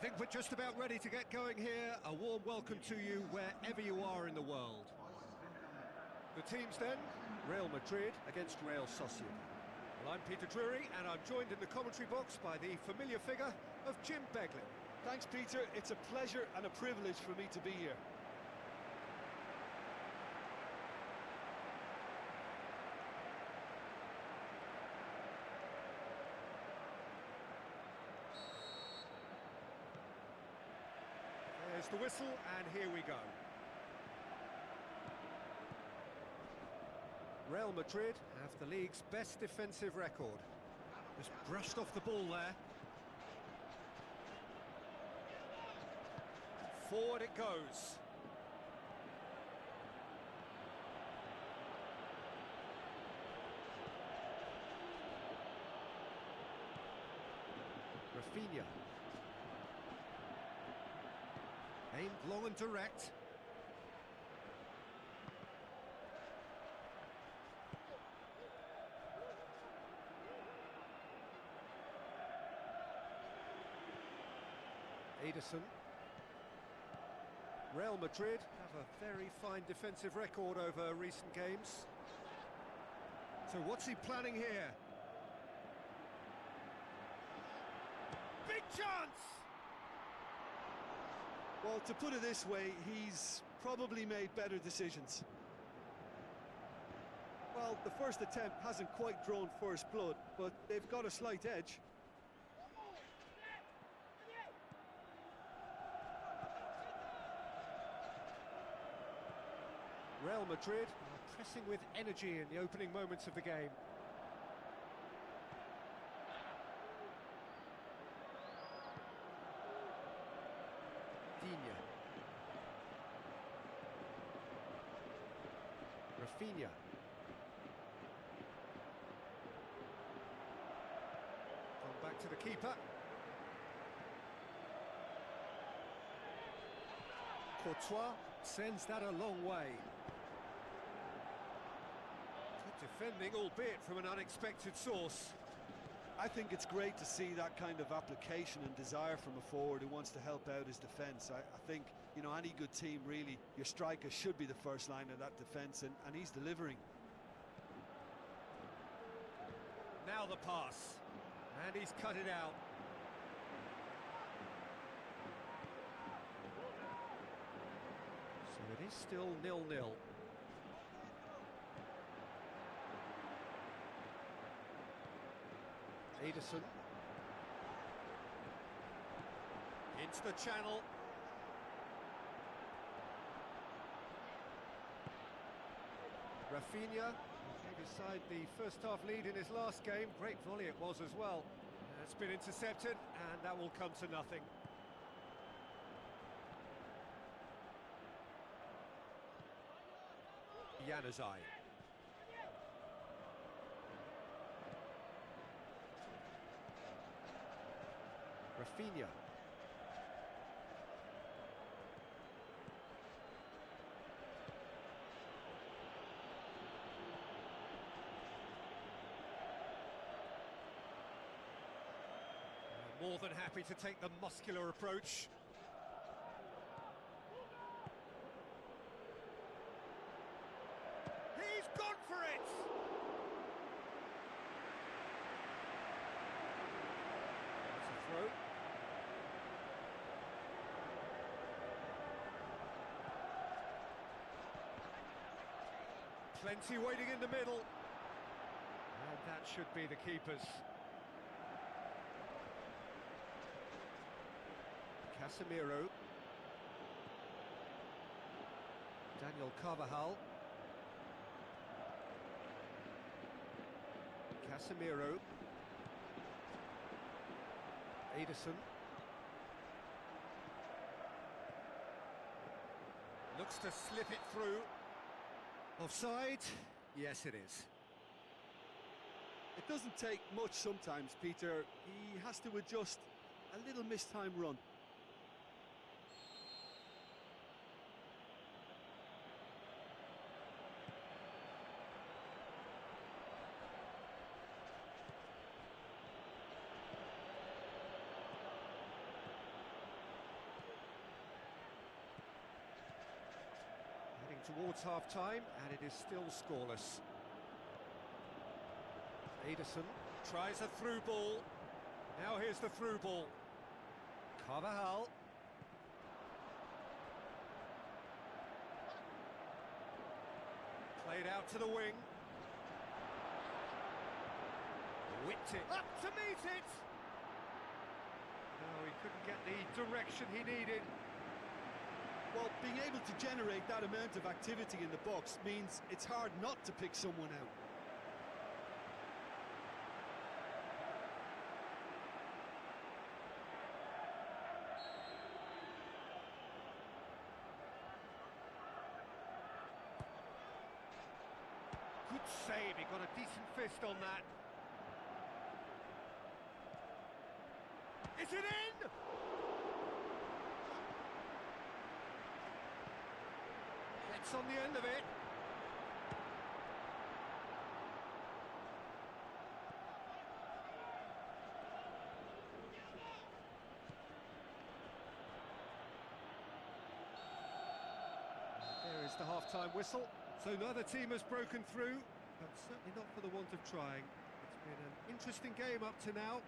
think we're just about ready to get going here. A warm welcome to you wherever you are in the world. The teams then, Real Madrid against Real Sociedad. Well, I'm Peter Drury, and I'm joined in the commentary box by the familiar figure of Jim Beglin. Thanks, Peter. It's a pleasure and a privilege for me to be here. There's the whistle, and here we go. Real Madrid have the league's best defensive record. Just brushed off the ball there. Forward it goes. Rafinha. Aimed long and direct. Ederson. Real Madrid have a very fine defensive record over recent games. So what's he planning here? Big chance! Well, to put it this way, he's probably made better decisions. Well, the first attempt hasn't quite drawn first blood, but they've got a slight edge. Real Madrid are pressing with energy in the opening moments of the game. Rafinha. Gone back to the keeper. Courtois sends that a long way. Good defending, albeit from an unexpected source. I think it's great to see that kind of application and desire from a forward who wants to help out his defence. I think, you know, any good team, really, your striker should be the first line of that defence, and he's delivering. Now the pass, and he's cut it out. So it is still 0-0. Ederson. Into the channel. Rafinha gave his side the first half lead in his last game. Great volley it was as well. It's been intercepted, and that will come to nothing. Januzaj. Rafinha. More than happy to take the muscular approach. He's gone for it! That's a throw. Plenty waiting in the middle. And that should be the keeper's. Casemiro. Daniel Carvajal. Casemiro. Ederson. Looks to slip it through. Offside? Yes, it is. It doesn't take much sometimes, Peter. He has to adjust a little mistimed run. towards half-time, and it is still scoreless. Ederson tries a through ball. Now here's the through ball. Carvajal. Played out to the wing. Whipped it up to meet it. No, he couldn't get the direction he needed. Well, being able to generate that amount of activity in the box means it's hard not to pick someone out. Good save, he got a decent fist on that. Is it in? Gets on the end of it. There is the half-time whistle. So neither team has broken through, but certainly not for the want of trying. It's been an interesting game up to now,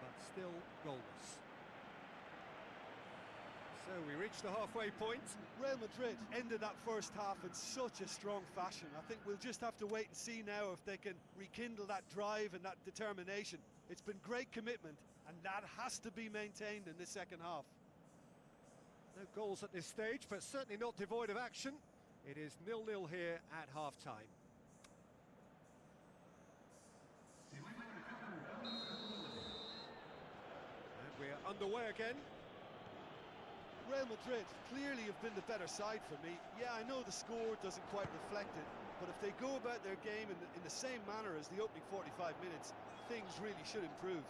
but still goalless. So we reach the halfway point. Real Madrid ended that first half in such a strong fashion. I think we'll just have to wait and see now if they can rekindle that drive and that determination. It's been great commitment, and that has to be maintained in the second half. No goals at this stage, but certainly not devoid of action. It is 0-0 here at half-time. And we're underway again. Real Madrid clearly have been the better side for me. Yeah, I know the score doesn't quite reflect it, but if they go about their game in the same manner as the opening 45 minutes, things really should improve.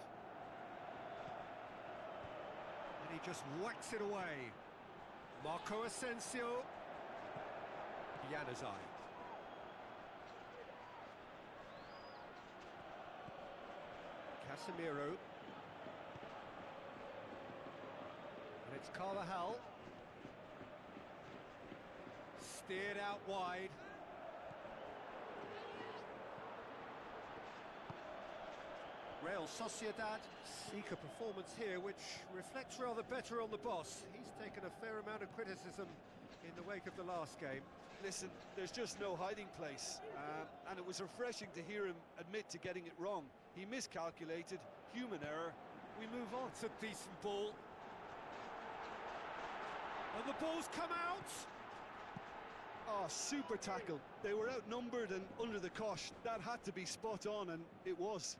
And he just whacks it away. Marco Asensio. Januzaj. Casemiro. And it's Carvajal. Steered out wide. Real Sociedad seek a performance here which reflects rather better on the boss. He's taken a fair amount of criticism in the wake of the last game. Listen, there's just no hiding place, and it was refreshing to hear him admit to getting it wrong. He miscalculated, human error. We move on. It's a decent ball. And the ball's come out! Oh, super tackle. They were outnumbered and under the cosh. That had to be spot on, and it was.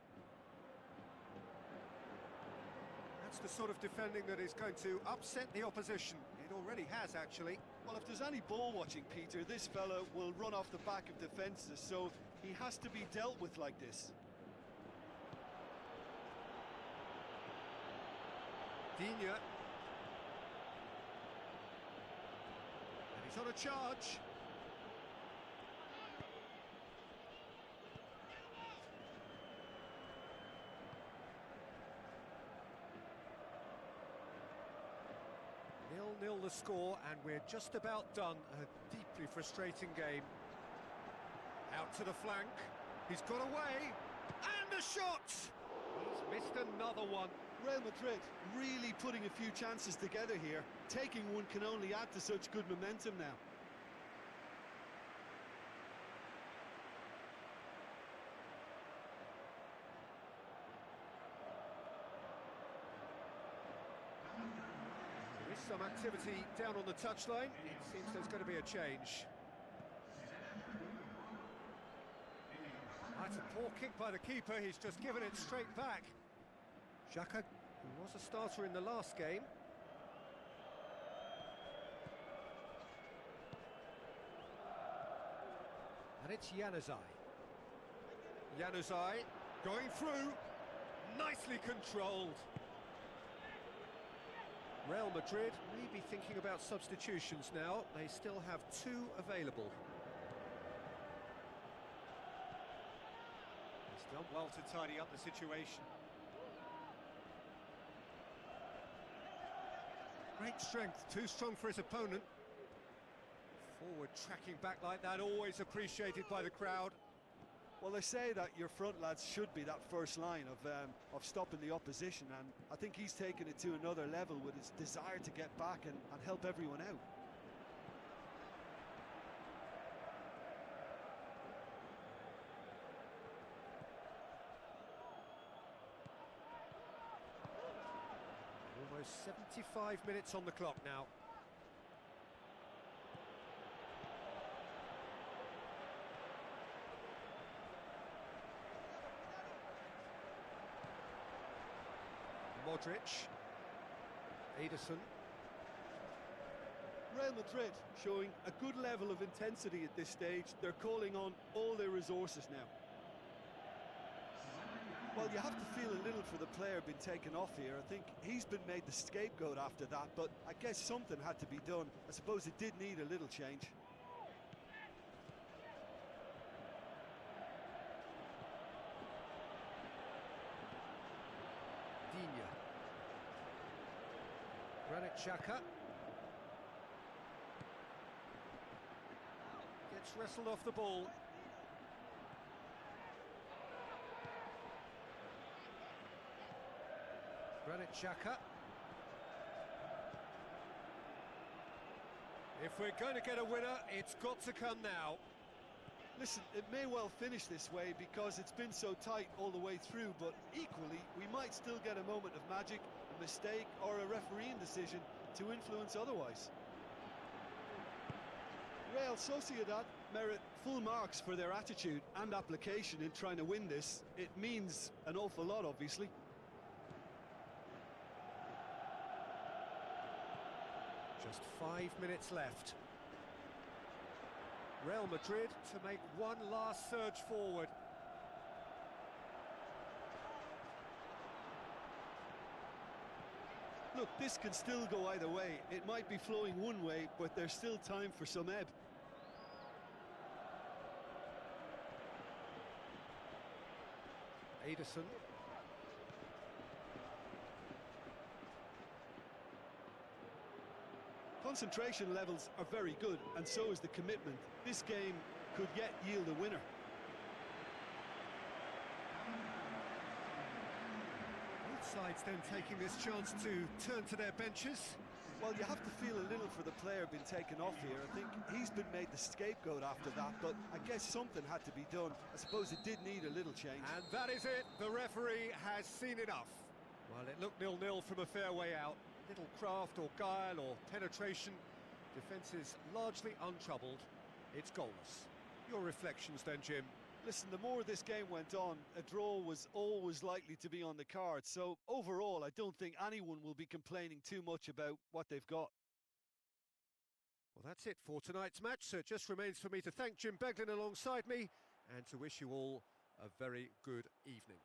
That's the sort of defending that is going to upset the opposition. It already has, actually. Well, if there's any ball watching, Peter, this fella will run off the back of defences, so he has to be dealt with like this. Digne. And he's on a charge. Nil the score, and we're just about done. A deeply frustrating game. Out to the flank. He's got away. And a shot! He's missed another one. Real Madrid really putting a few chances together here. Taking one can only add to such good momentum now. There is some activity down on the touchline. It seems there's going to be a change. That's a poor kick by the keeper. He's just given it straight back. Xhaka, who was a starter in the last game. And it's Januzaj. Januzaj going through. Nicely controlled. Real Madrid may be thinking about substitutions now. They still have two available. He's done well to tidy up the situation. Great strength, too strong for his opponent. Forward tracking back like that, always appreciated by the crowd. Well, they say that your front lads should be that first line of stopping the opposition, and I think he's taken it to another level with his desire to get back and help everyone out. Almost 75 minutes on the clock now. Modric, Ederson. Real Madrid showing a good level of intensity at this stage. They're calling on all their resources now. Well, you have to feel a little for the player being taken off here. I think he's been made the scapegoat after that, but I guess something had to be done. I suppose it did need a little change. Granit Xhaka gets wrestled off the ball. Granit Xhaka. If we're going to get a winner, it's got to come now. Listen, it may well finish this way because it's been so tight all the way through, but equally, we might still get a moment of magic, a mistake, or a refereeing decision to influence otherwise. Real Sociedad merit full marks for their attitude and application in trying to win this. It means an awful lot, obviously. Just 5 minutes left. Real Madrid to make one last surge forward. Look, this can still go either way. It might be flowing one way, but there's still time for some ebb. Ederson. Concentration levels are very good, and so is the commitment. This game could yet yield a winner. Both sides then taking this chance to turn to their benches. Well, you have to feel a little for the player being taken off here. I think he's been made the scapegoat after that, but I guess something had to be done. I suppose it did need a little change. And that is it. The referee has seen enough. Well, it looked 0-0 from a fair way out. Little craft or guile or penetration. Defence is largely untroubled. It's goalless. Your reflections then, Jim? Listen, the more this game went on, a draw was always likely to be on the cards. So overall, I don't think anyone will be complaining too much about what they've got. Well, that's it for tonight's match. So it just remains for me to thank Jim Beglin alongside me and to wish you all a very good evening.